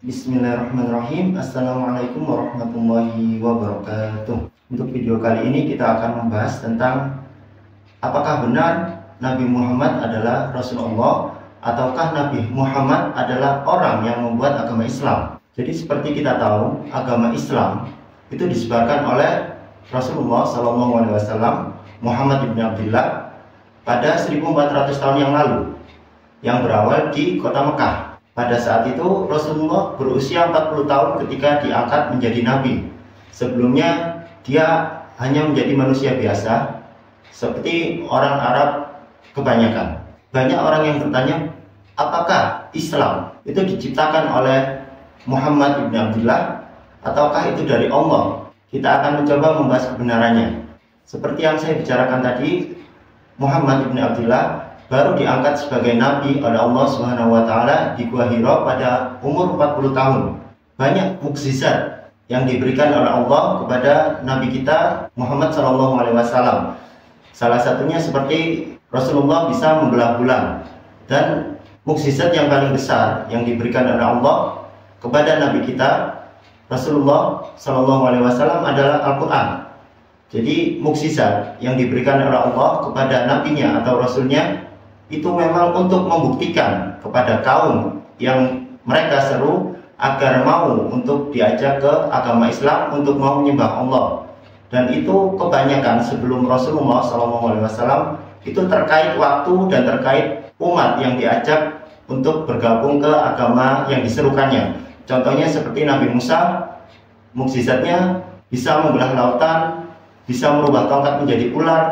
Bismillahirrahmanirrahim. Assalamualaikum warahmatullahi wabarakatuh. Untuk video kali ini kita akan membahas tentang apakah benar Nabi Muhammad adalah Rasulullah ataukah Nabi Muhammad adalah orang yang membuat agama Islam. Jadi seperti kita tahu, agama Islam itu disebarkan oleh Rasulullah SAW Muhammad ibn Abdullah pada 1400 tahun yang lalu, yang berawal di kota Mekah. Pada saat itu Rasulullah berusia 40 tahun ketika diangkat menjadi nabi. Sebelumnya dia hanya menjadi manusia biasa seperti orang Arab kebanyakan. Banyak orang yang bertanya, apakah Islam itu diciptakan oleh Muhammad ibn Abdullah ataukah itu dari Allah? Kita akan mencoba membahas kebenarannya. Seperti yang saya bicarakan tadi, Muhammad ibn Abdullah baru diangkat sebagai nabi oleh Allah Subhanahu wa taala di Gua Hira pada umur 40 tahun. Banyak mukjizat yang diberikan oleh Allah kepada nabi kita Muhammad SAW. Salah satunya seperti Rasulullah bisa membelah bulan, dan mukjizat yang paling besar yang diberikan oleh Allah kepada nabi kita Rasulullah SAW adalah Al-Quran. Jadi mukjizat yang diberikan oleh Allah kepada nabinya atau rasulnya itu memang untuk membuktikan kepada kaum yang mereka seru agar mau untuk diajak ke agama Islam, untuk mau menyembah Allah. Dan itu kebanyakan sebelum Rasulullah SAW itu terkait waktu dan terkait umat yang diajak untuk bergabung ke agama yang diserukannya. Contohnya seperti Nabi Musa, mukjizatnya bisa membelah lautan, bisa merubah tongkat menjadi ular,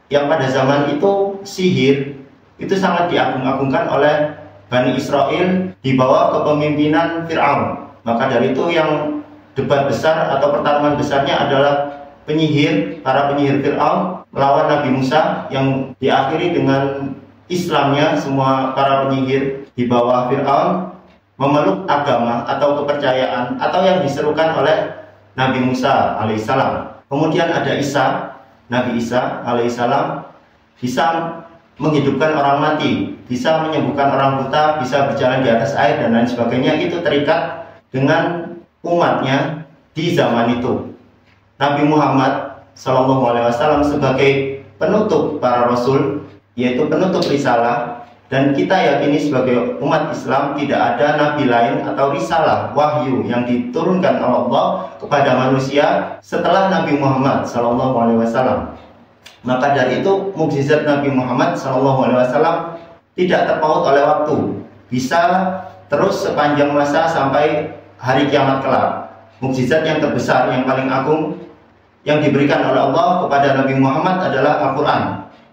yang pada zaman itu sihir itu sangat diagung-agungkan oleh Bani Israel di bawah kepemimpinan Fir'aun. Maka dari itu yang debat besar atau pertarungan besarnya adalah para penyihir Fir'aun melawan Nabi Musa, yang diakhiri dengan Islamnya semua para penyihir di bawah Fir'aun memeluk agama atau kepercayaan atau yang diserukan oleh Nabi Musa alaihissalam. Kemudian ada Nabi Isa alaihissalam bisa menghidupkan orang mati, bisa menyembuhkan orang buta, bisa berjalan di atas air dan lain sebagainya. Itu terikat dengan umatnya di zaman itu. Nabi Muhammad SAW sebagai penutup para rasul, yaitu penutup risalah, dan kita yakini sebagai umat Islam tidak ada nabi lain atau risalah wahyu yang diturunkan oleh Allah kepada manusia setelah Nabi Muhammad SAW. Maka dari itu mukjizat Nabi Muhammad SAW tidak terpaut oleh waktu, bisa terus sepanjang masa sampai hari kiamat kelak. Mukjizat yang terbesar, yang paling agung yang diberikan oleh Allah kepada Nabi Muhammad adalah Al-Quran.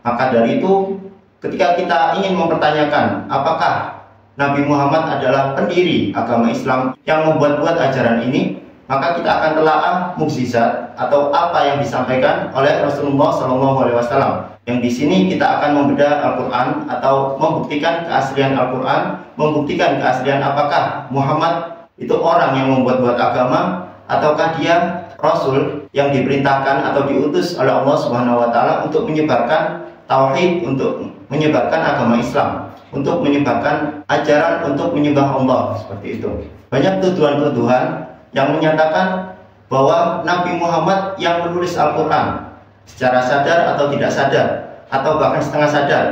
Maka dari itu ketika kita ingin mempertanyakan apakah Nabi Muhammad adalah pendiri agama Islam yang membuat-buat ajaran ini, maka kita akan telaah mukjizat atau apa yang disampaikan oleh Rasulullah SAW. Yang di sini kita akan membedah Al-Quran atau membuktikan keaslian Al-Quran, membuktikan keaslian apakah Muhammad itu orang yang membuat-buat agama ataukah dia Rasul yang diperintahkan atau diutus oleh Allah Subhanahu wa taala untuk menyebarkan tauhid, untuk menyebarkan agama Islam, untuk menyebarkan ajaran untuk menyembah Allah, seperti itu. Banyak tuduhan-tuduhan yang menyatakan bahwa Nabi Muhammad yang menulis Al-Quran secara sadar atau tidak sadar, atau bahkan setengah sadar.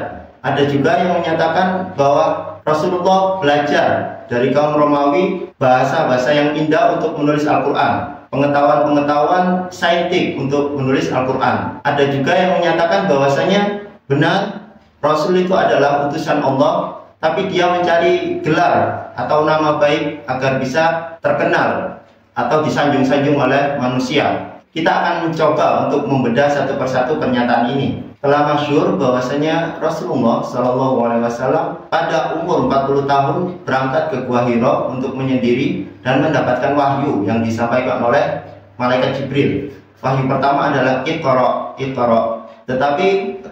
Ada juga yang menyatakan bahwa Rasulullah belajar dari kaum Romawi bahasa-bahasa yang indah untuk menulis Al-Quran, pengetahuan-pengetahuan saintik untuk menulis Al-Quran. Ada juga yang menyatakan bahwasanya benar Rasul itu adalah utusan Allah, tapi dia mencari gelar atau nama baik agar bisa terkenal atau disanjung-sanjung oleh manusia. Kita akan mencoba untuk membedah satu persatu pernyataan ini. Telah masyhur bahwasanya Rasulullah SAW pada umur 40 tahun berangkat ke Gua Hira untuk menyendiri dan mendapatkan wahyu yang disampaikan oleh malaikat Jibril. Wahyu pertama adalah Iqra. Tetapi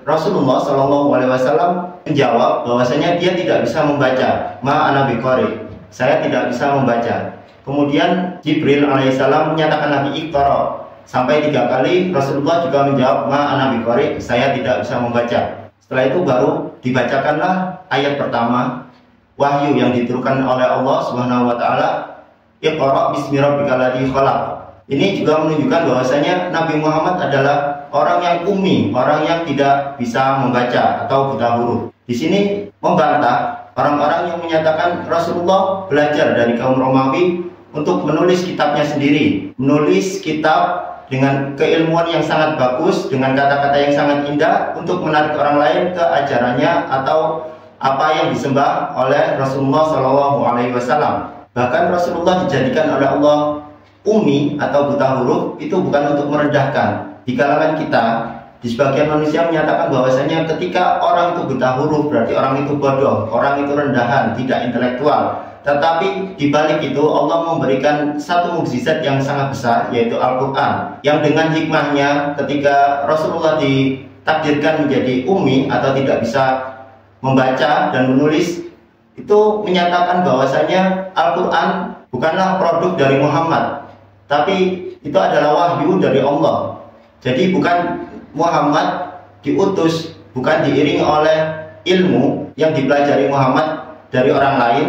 Rasulullah SAW menjawab bahwasanya dia tidak bisa membaca. Ma ana biqari, saya tidak bisa membaca. Kemudian Jibril alaihissalam menyatakan lagi Iqra. Sampai 3 kali Rasulullah juga menjawab ma ana biqari, saya tidak bisa membaca. Setelah itu baru dibacakanlah ayat pertama wahyu yang diturunkan oleh Allah Subhanahu wa taala Iqra bismi rabbikal ladzi khalaq. Ini juga menunjukkan bahwasanya Nabi Muhammad adalah orang yang ummi, orang yang tidak bisa membaca atau buta huruf. Di sini membantah orang-orang yang menyatakan Rasulullah belajar dari kaum Romawi untuk menulis kitabnya sendiri, menulis kitab dengan keilmuan yang sangat bagus, dengan kata-kata yang sangat indah untuk menarik orang lain ke ajarannya atau apa yang disembah oleh Rasulullah SAW. Bahkan Rasulullah dijadikan oleh Allah ummi atau buta huruf itu bukan untuk merendahkan. Di kalangan kita, di sebagian manusia menyatakan bahwasanya ketika orang itu buta huruf berarti orang itu bodoh, orang itu rendahan, tidak intelektual. Tetapi di balik itu Allah memberikan satu mukjizat yang sangat besar, yaitu Al-Quran, yang dengan hikmahnya ketika Rasulullah ditakdirkan menjadi ummi atau tidak bisa membaca dan menulis, itu menyatakan bahwasanya Al-Quran bukanlah produk dari Muhammad, tapi itu adalah wahyu dari Allah. Jadi bukan Muhammad diutus, bukan diiringi oleh ilmu yang dipelajari Muhammad dari orang lain,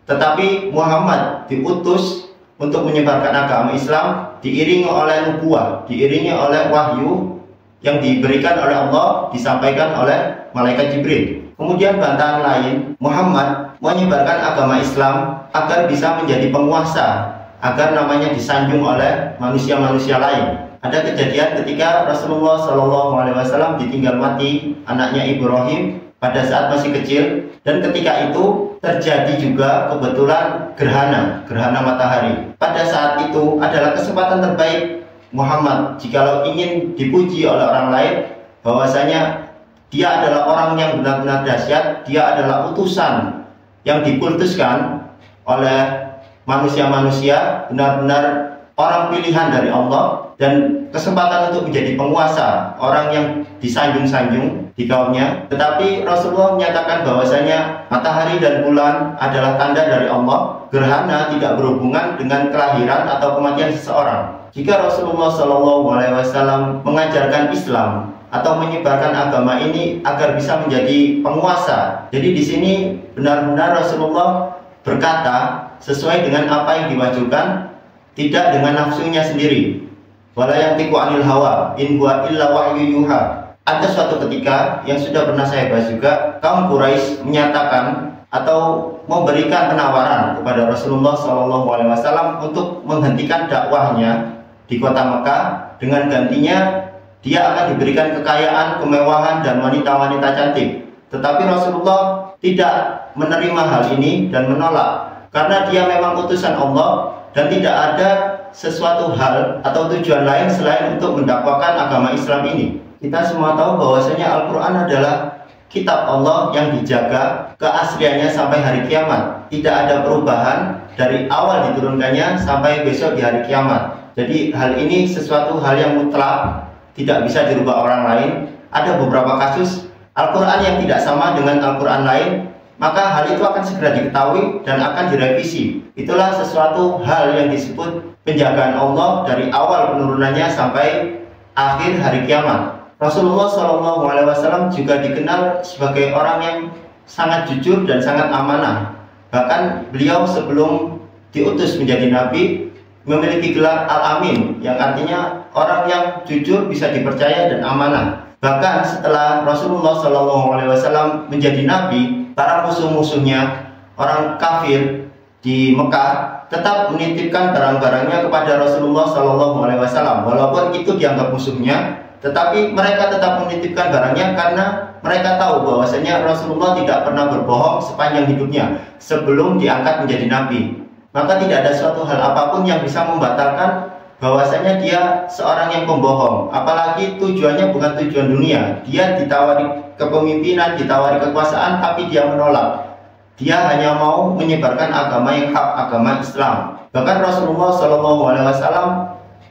tetapi Muhammad diutus untuk menyebarkan agama Islam, diiringi oleh nubuwah, diiringi oleh wahyu yang diberikan oleh Allah, disampaikan oleh malaikat Jibril. Kemudian bantahan lain, Muhammad menyebarkan agama Islam agar bisa menjadi penguasa, agar namanya disanjung oleh manusia-manusia lain. Ada kejadian ketika Rasulullah SAW ditinggal mati anaknya Ibrahim pada saat masih kecil, dan ketika itu terjadi juga kebetulan gerhana matahari. Pada saat itu adalah kesempatan terbaik Muhammad jikalau ingin dipuji oleh orang lain bahwasanya dia adalah orang yang benar-benar dahsyat, dia adalah utusan yang dikultuskan oleh manusia-manusia, benar-benar orang pilihan dari Allah, dan kesempatan untuk menjadi penguasa, orang yang disanjung-sanjung di kaumnya. Tetapi Rasulullah menyatakan bahwasanya matahari dan bulan adalah tanda dari Allah, gerhana tidak berhubungan dengan kelahiran atau kematian seseorang. Jika Rasulullah SAW mengajarkan Islam atau menyebarkan agama ini agar bisa menjadi penguasa, jadi di sini benar-benar Rasulullah berkata sesuai dengan apa yang diwajibkan, tidak dengan nafsunya sendiri. Wala yantiqu anil hawa in huwa illa wahyu yuha. Ada suatu ketika yang sudah pernah saya bahas juga, kaum Quraisy menyatakan atau memberikan penawaran kepada Rasulullah SAW untuk menghentikan dakwahnya di kota Mekah, dengan gantinya dia akan diberikan kekayaan, kemewahan, dan wanita-wanita cantik. Tetapi Rasulullah tidak menerima hal ini dan menolak, karena dia memang utusan Allah dan tidak ada sesuatu hal atau tujuan lain selain untuk mendakwakan agama Islam ini. Kita semua tahu bahwasanya Al-Quran adalah kitab Allah yang dijaga keasliannya sampai hari kiamat. Tidak ada perubahan dari awal diturunkannya sampai besok di hari kiamat. Jadi hal ini sesuatu hal yang mutlak, tidak bisa dirubah orang lain. Ada beberapa kasus Al-Quran yang tidak sama dengan Al-Quran lain, maka hal itu akan segera diketahui dan akan direvisi. Itulah sesuatu hal yang disebut penjagaan Allah dari awal penurunannya sampai akhir hari kiamat. Rasulullah SAW juga dikenal sebagai orang yang sangat jujur dan sangat amanah. Bahkan beliau sebelum diutus menjadi nabi memiliki gelar Al-Amin, yang artinya orang yang jujur, bisa dipercaya, dan amanah. Bahkan setelah Rasulullah SAW menjadi nabi, para musuh-musuhnya, orang kafir di Mekah, tetap menitipkan barang-barangnya kepada Rasulullah SAW. Walaupun itu dianggap musuhnya, tetapi mereka tetap menitipkan barangnya karena mereka tahu bahwasanya Rasulullah tidak pernah berbohong sepanjang hidupnya sebelum diangkat menjadi nabi. Maka tidak ada suatu hal apapun yang bisa membatalkan bahwasanya dia seorang yang pembohong. Apalagi tujuannya bukan tujuan dunia. Dia ditawari kepemimpinan, ditawari kekuasaan, tapi dia menolak. Dia hanya mau menyebarkan agama yang hak, agama Islam. Bahkan Rasulullah SAW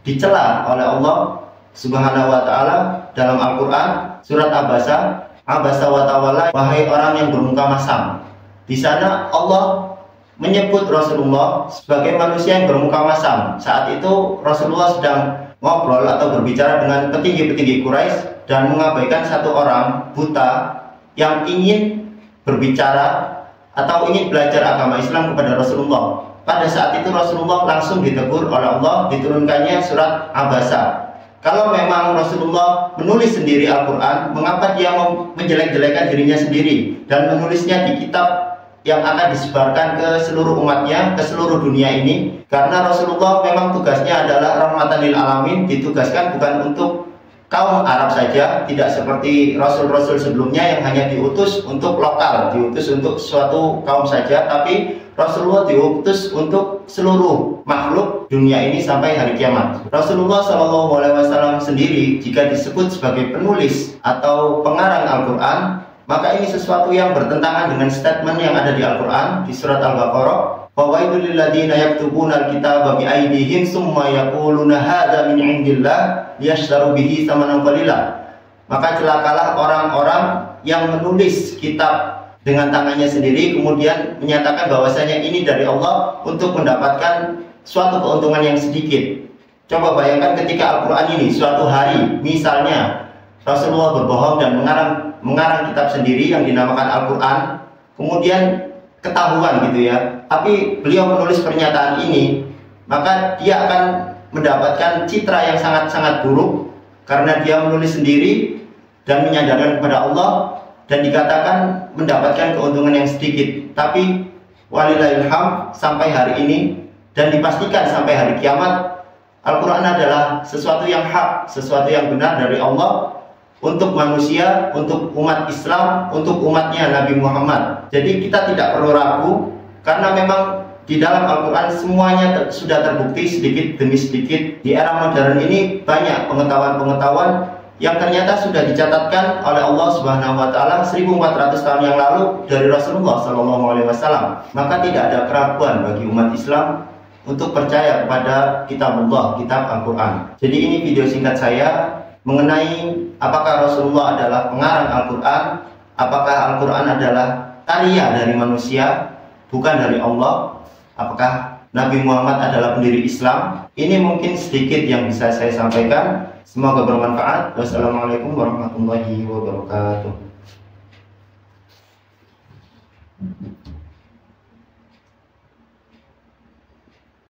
dicela oleh Allah Subhanahu wa ta'ala dalam Al-Quran surat Abasa wa tawalla, wahai orang yang bermuka masam. Di sana Allah menyebut Rasulullah sebagai manusia yang bermuka masam. Saat itu Rasulullah sedang ngobrol atau berbicara dengan petinggi-petinggi Quraisy dan mengabaikan satu orang buta yang ingin berbicara atau ingin belajar agama Islam kepada Rasulullah. pada saat itu Rasulullah langsung ditegur oleh Allah, diturunkannya surat Abasa. Kalau memang Rasulullah menulis sendiri Al-Quran, mengapa dia menjelek-jelekan dirinya sendiri dan menulisnya di kitab yang akan disebarkan ke seluruh umatnya, ke seluruh dunia ini? Karena Rasulullah memang tugasnya adalah rahmatan lil alamin, ditugaskan bukan untuk kaum Arab saja, tidak seperti Rasul-Rasul sebelumnya yang hanya diutus untuk lokal, diutus untuk suatu kaum saja, tapi Rasulullah diutus untuk seluruh makhluk dunia ini sampai hari kiamat. Rasulullah SAW sendiri jika disebut sebagai penulis atau pengarang Al-Quran, maka ini sesuatu yang bertentangan dengan statement yang ada di Al-Quran di surat Al-Baqarah. Fawailul lil ladzina yaktubuna al-kitaba bi aydihim tsumma yaquluna hadza min indillah liyashtaru bihi tsamanan qalila. Maka celakalah orang-orang yang menulis kitab dengan tangannya sendiri kemudian menyatakan bahwasanya ini dari Allah untuk mendapatkan suatu keuntungan yang sedikit. Coba bayangkan ketika Al-Quran ini suatu hari misalnya Rasulullah berbohong dan mengarang kitab sendiri yang dinamakan Al-Quran, kemudian ketahuan gitu ya, tapi beliau menulis pernyataan ini, maka dia akan mendapatkan citra yang sangat-sangat buruk karena dia menulis sendiri dan menyandarkan kepada Allah dan dikatakan mendapatkan keuntungan yang sedikit. Tapi walillahilham sampai hari ini dan dipastikan sampai hari kiamat, Al-Quran adalah sesuatu yang hak, sesuatu yang benar dari Allah untuk manusia, untuk umat Islam, untuk umatnya Nabi Muhammad. Jadi kita tidak perlu ragu karena memang di dalam Al-Quran semuanya sudah terbukti sedikit demi sedikit. Di era modern ini banyak pengetahuan-pengetahuan yang ternyata sudah dicatatkan oleh Allah Subhanahu wa taala 1400 tahun yang lalu dari Rasulullah SAW. Maka tidak ada keraguan bagi umat Islam untuk percaya kepada kitabullah, kitab Al-Quran. Jadi ini video singkat saya mengenai apakah Rasulullah adalah pengarang Al-Quran, apakah Al-Quran adalah karya dari manusia, bukan dari Allah, apakah Nabi Muhammad adalah pendiri Islam. Ini mungkin sedikit yang bisa saya sampaikan. Semoga bermanfaat. Wassalamualaikum warahmatullahi wabarakatuh.